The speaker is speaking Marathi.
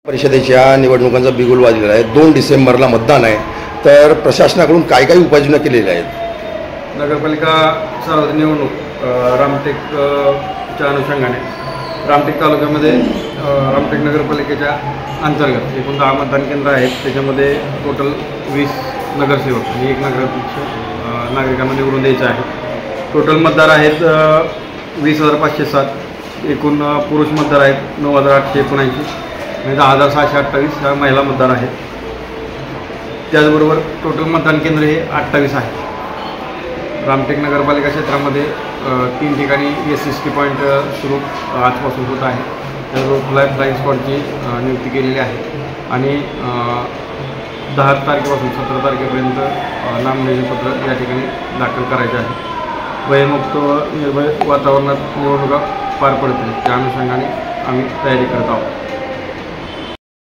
परिषदेच्या निवडणुकांचा बिगुल वाजलेला आहे। 2 डिसेंबरला मतदान आहे, तर प्रशासनाकडून काय काय उपाययोजना केलेल्या आहेत? नगरपालिका सार्वत्रिक निवडणूक रामटेकच्या अनुषंगाने रामटेक तालुक्यामध्ये रामटेक नगरपालिकेच्या अंतर्गत एकूण 10 मतदान केंद्र आहेत। त्याच्यामध्ये टोटल 20 नगरसेवक आणि 1 नगराध्यक्ष नागरिकांना निवडून द्यायचे आहे। टोटल मतदार आहेत 20,507, एकूण पुरुष मतदार आहेत 9,879 आणि 10,628 ह्या महिला मतदार आहेत। त्याचबरोबर टोटल मतदान केंद्र हे 28 आहे। रामटेक नगरपालिका क्षेत्रामध्ये 3 ठिकाणी SST पॉईंट सुरू आजपासून होत आहे। त्याचबरोबर फ्लाईंग स्क्वॉडची नियुक्ती केलेली आहे आणि 10 तारखेपासून 17 तारखेपर्यंत नामनिर्देशनपत्र या ठिकाणी दाखल करायचे आहे। भयमुक्त निर्भय वातावरणात निवडणुका पार पडतील त्या अनुषंगाने आम्ही तयारी करत आहोत।